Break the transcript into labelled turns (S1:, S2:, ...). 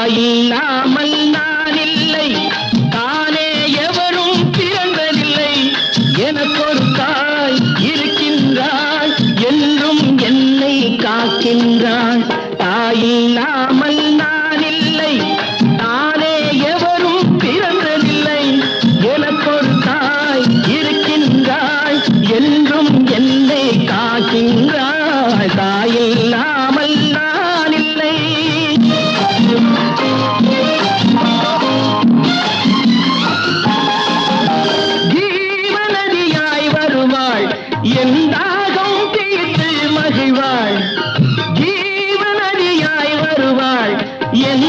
S1: தாயில்லாமல் நான் இல்லை, தானே எவரும் பிறந்ததில்லை. எனக்கொரு தாய் இருக்கின்றாள், என்றும் என்னை காக்கின்றாள். தாயில்லாமல் நான் இல்லை, தானே எவரும் பிறந்ததில்லை. எனக்கொரு தாய் இருக்கின்றாள், என்றும் என்னை காக்கின்றாள். தாயில்லாமல் நான் இல்லை. ஜீவநதியாய் வருவாள், என் தாகம் தீர்த்து மகிழ்வாள். ஜீவநதியாய் வருவாள், என்